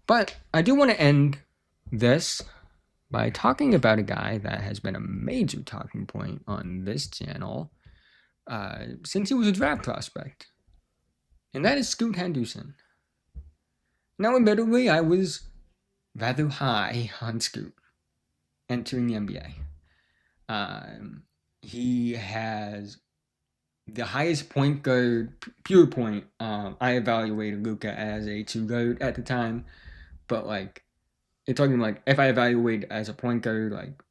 But I do want to end this by talking about a guy that has been a major talking point on this channel since he was a draft prospect, and that is Scoot Henderson. Now, admittedly, I was rather high on Scoot entering the NBA. He has the highest point guard, pure point. I evaluated Luka as a two guard at the time, but like, it's talking like if I evaluate as a point guard, like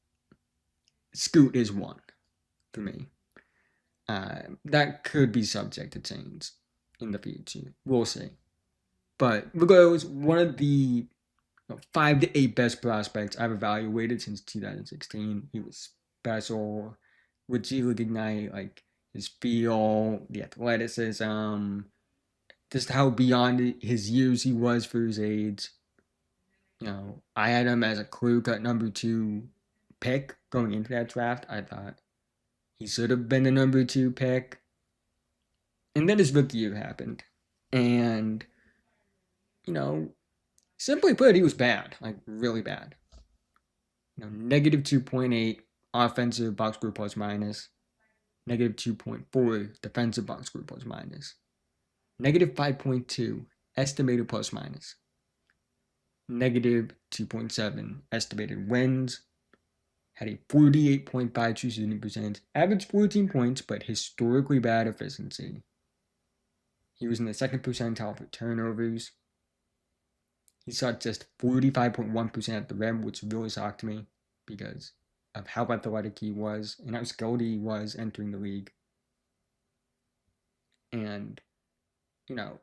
Scoot is one for me. That could be subject to change in the future. We'll see. But regardless, one of the 5 to 8 best prospects I've evaluated since 2016. He was special. Would you ignite like his feel, the athleticism, just how beyond his years he was for his age. I had him as a clear cut number 2 pick going into that draft. I thought he should have been the number 2 pick. And then his rookie year happened. And, simply put, he was bad, like really bad. Negative 2.8 offensive box score plus minus, negative 2.4 defensive box score plus minus, negative 5.2 estimated plus minus, negative 2.7 estimated wins, had a 48.5 true shooting percentage, averaged 14 points, but historically bad efficiency. He was in the second percentile for turnovers. He shot just 45.1% at the rim, which really shocked me because of how athletic he was and how skilled he was entering the league. And,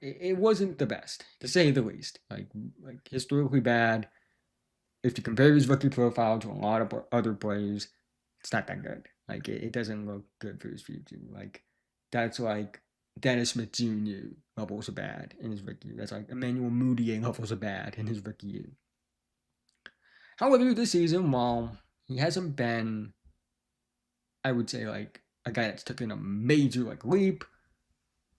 it wasn't the best, to say the least. Like historically bad. If you compare his rookie profile to a lot of other players, it's not that good. Like, it doesn't look good for his future. Like, that's like Dennis Smith Jr. levels of bad in his rookie year. That's like Emmanuel Mudiay levels of bad in his rookie year. However, this season, while he hasn't been, I would say, like a guy that's taken a major leap.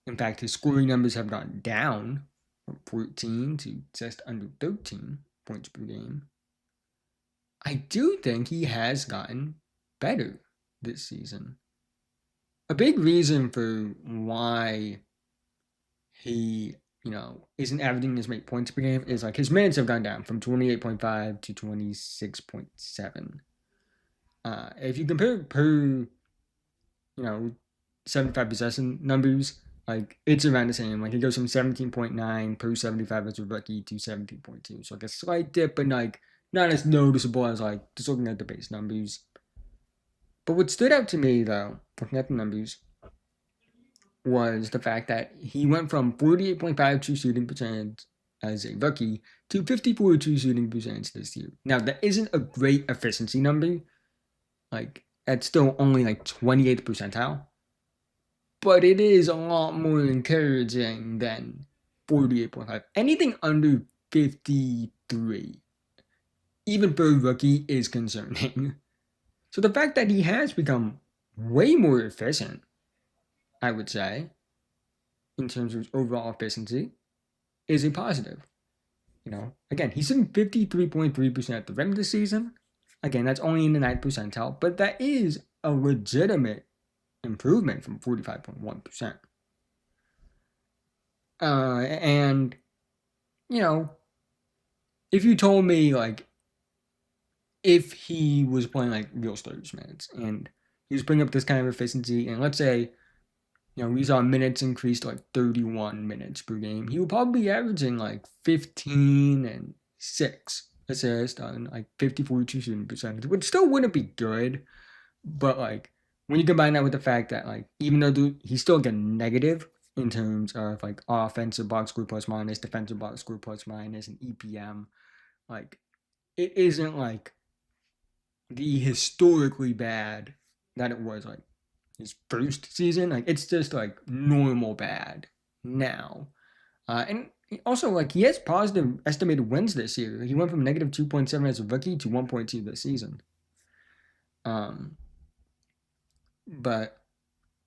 In fact, his scoring numbers have gone down from 14 to just under 13 points per game. I do think he has gotten better this season. A big reason for why he, isn't averaging as many points per game is like his minutes have gone down from 28.5 to 26.7. If you compare per, 75 possession numbers, like it's around the same. Like he goes from 17.9 per 75 as a rookie to 17.2. So like a slight dip, but like not as noticeable as like just looking at the base numbers. But what stood out to me though, looking at the numbers, was the fact that he went from 48.5 true shooting percentage as a rookie to 54 true shooting percentage this year. Now that isn't a great efficiency number. Like that's still only like 28th percentile. But it is a lot more encouraging than 48.5. Anything under 53, even for a rookie, is concerning. So the fact that he has become way more efficient, I would say, in terms of overall efficiency, is a positive. Again, he's in 53.3% at the rim this season. Again, that's only in the 9th percentile, but that is a legitimate improvement from 45.1%. And, if you told me, like, if he was playing, like, real starters minutes and he was putting up this kind of efficiency, and let's say, we saw minutes increase to, like, 31 minutes per game, he would probably be averaging, like, 15 and 6 assists on, like, 54 true shooting percentage, which still wouldn't be good, but, like, when you combine that with the fact that, like, even though he's still getting negative in terms of, like, offensive box score plus minus, defensive box score plus minus, and EPM, like, it isn't, like, the historically bad that it was, like, his first season. Like, it's just, like, normal bad now. And also, like, he has positive estimated wins this year. He went from negative 2.7 as a rookie to 1.2 this season. But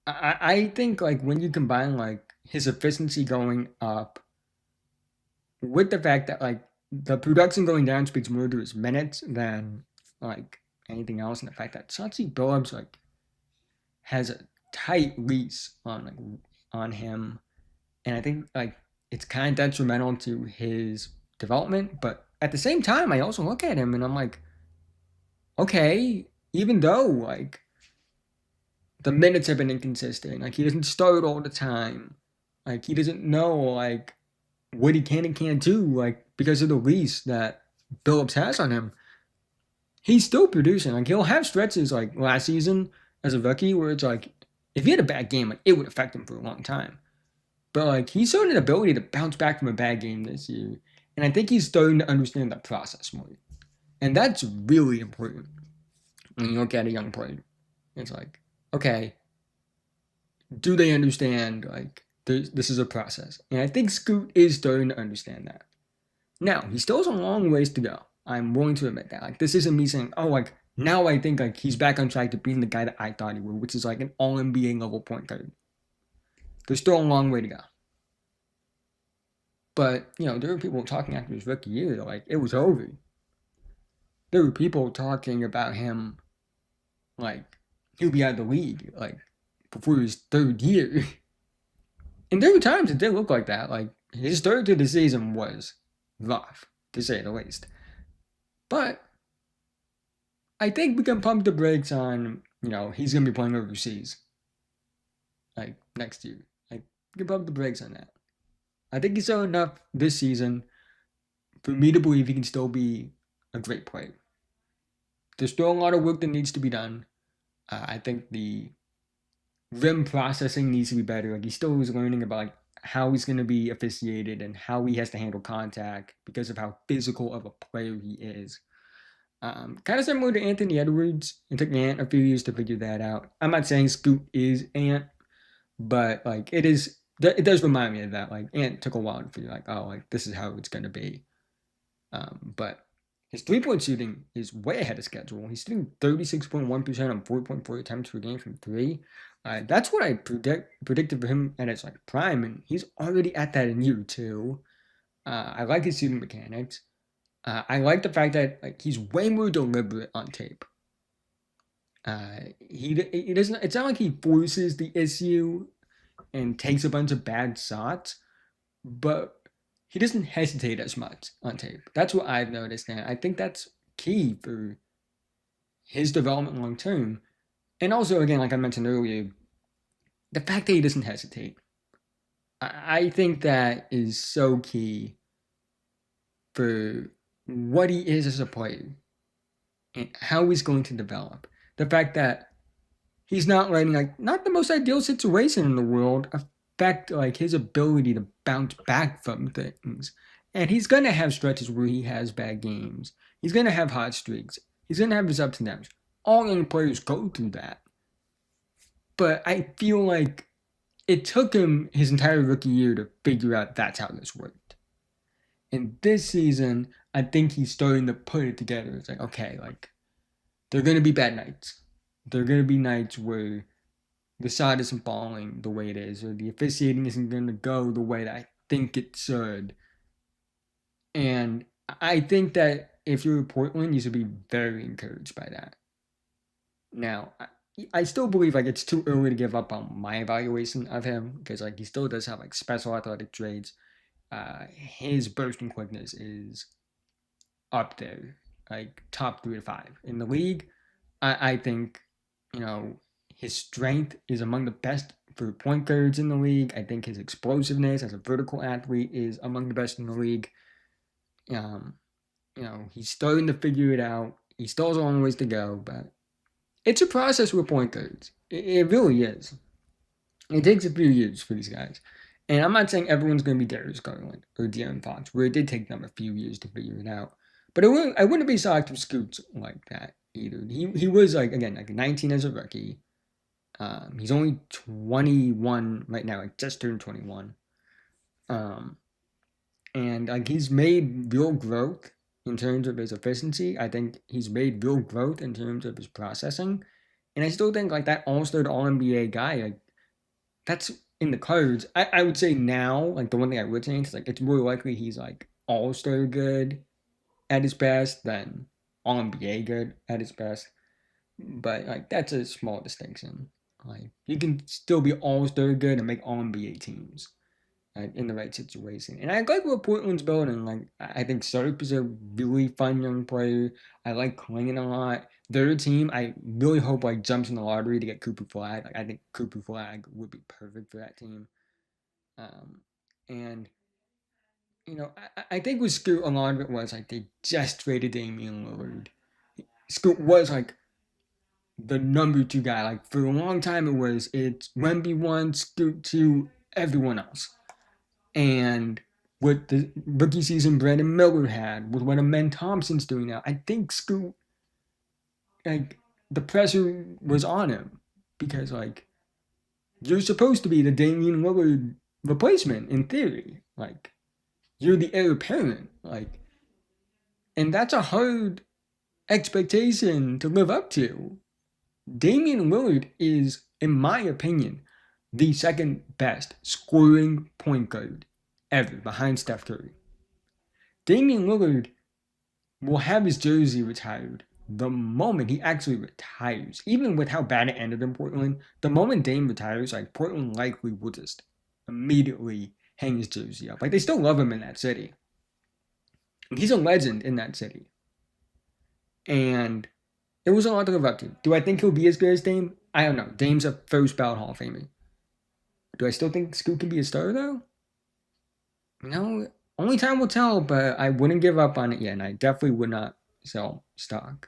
I think, like, when you combine, like, his efficiency going up with the fact that, like, the production going down speaks more to his minutes than like anything else, and the fact that Chauncey Billups like has a tight lease on on him, and I think like it's kind of detrimental to his development. But at the same time, I also look at him and I'm like, okay, even though like the minutes have been inconsistent, like he doesn't start all the time, like he doesn't know like what he can and can't do, like because of the lease that Billups has on him. He's still producing. Like he'll have stretches like last season as a rookie where it's like if he had a bad game, like it would affect him for a long time. But like he's shown an ability to bounce back from a bad game this year, and I think he's starting to understand the process more, and that's really important when you look at a young player. It's like, okay, do they understand like this is a process? And I think Scoot is starting to understand that. Now he still has a long ways to go. I'm willing to admit that. Like this isn't me saying, oh, like now I think like he's back on track to being the guy that I thought he would, which is like an all NBA level point guard. There's still a long way to go. But, you know, there were people talking after his rookie year, like, it was over. There were people talking about him, like, he'll be out of the league, like, before his third year. And there were times it did look like that. Like, his third to the season was rough, to say the least. But I think we can pump the brakes on, you know, he's going to be playing overseas, like, next year. Like, we can pump the brakes on that. I think he's done enough this season for me to believe he can still be a great player. There's still a lot of work that needs to be done. I think the rim processing needs to be better. Like he still is learning about like how he's going to be officiated and how he has to handle contact because of how physical of a player he is. Kind of similar to Anthony Edwards. It took Ant a few years to figure that out. I'm not saying Scoot is Ant, but like it is. It does remind me of that. Like Ant took a while to figure like, oh, like this is how it's going to be. But his 3-point shooting is way ahead of schedule. He's shooting 36.1% on 4.4 attempts per game from three. That's what I predicted for him at his like prime, and he's already at that in year two. I like his shooting mechanics. I like the fact that like he's way more deliberate on tape. He doesn't. It's not like he forces the issue and takes a bunch of bad shots, but he doesn't hesitate as much on tape. That's what I've noticed, and I think that's key for his development long term. And also, again, like I mentioned earlier, the fact that he doesn't hesitate, I think that is so key for what he is as a player and how he's going to develop. The fact that he's not letting like not the most ideal situation in the world affect like his ability to bounce back from things. And he's gonna have stretches where he has bad games. He's gonna have hot streaks. He's gonna have his ups and downs. All young players go through that. But I feel like it took him his entire rookie year to figure out that's how this worked. And this season, I think he's starting to put it together. It's like, okay, like there are gonna be bad nights. There are gonna be nights where the shot isn't falling the way it is, or the officiating isn't going to go the way that I think it should. And I think that if you're Portland, you should be very encouraged by that. Now, I still believe like it's too early to give up on my evaluation of him because like he still does have like special athletic traits. His bursting quickness is up there, like top 3 to 5 in the league. I think, you know, his strength is among the best for point guards in the league. I think his explosiveness as a vertical athlete is among the best in the league. You know, he's starting to figure it out. He still has a long ways to go, but it's a process with point guards. It really is. It takes a few years for these guys. And I'm not saying everyone's going to be Darius Garland or De'Aaron Fox, where it did take them a few years to figure it out. But I wouldn't be shocked if Scoot's like that either. He was like, again, like 19 as a rookie. He's only 21 right now. Like just turned 21. And like he's made real growth in terms of his efficiency. I think he's made real growth in terms of his processing. And I still think like that all-star to all-NBA guy, like that's in the cards. I would say now, like the one thing I would change is like it's more likely he's like all-star good at his best than All NBA good at his best. But like that's a small distinction. Like you can still be All-Star good and make All NBA teams in the right situation. And I like what Portland's building. Like I think Soap is a really fun young player. I like Klingon a lot. Their team, I really hope like jumps in the lottery to get Cooper Flag. Like I think Cooper Flag would be perfect for that team. And I think with Scoot, a lot of it was like they just traded Damian Lillard. Scoot was like the number two guy. Like for a long time, it's Wemby one, Scoot two, everyone else. And what the rookie season Brandon Miller had, with what Amen Thompson's doing now, I think Scoot, like the pressure was on him because like you're supposed to be the Damian Lillard replacement in theory. Like you're the heir apparent. Like, and that's a hard expectation to live up to. Damian Lillard is, in my opinion, the second best scoring point guard ever behind Steph Curry. Damian Lillard will have his jersey retired the moment he actually retires. Even with how bad it ended in Portland, the moment Dame retires, like Portland likely will just immediately hang his jersey up. Like they still love him in that city. He's a legend in that city. And it was a lot to live up to. Do I think he'll be as good as Dame? I don't know. Dame's a first ballot Hall of Famer. Do I still think Scoot can be a star though? Only time will tell, but I wouldn't give up on it yet, and I definitely would not sell stock.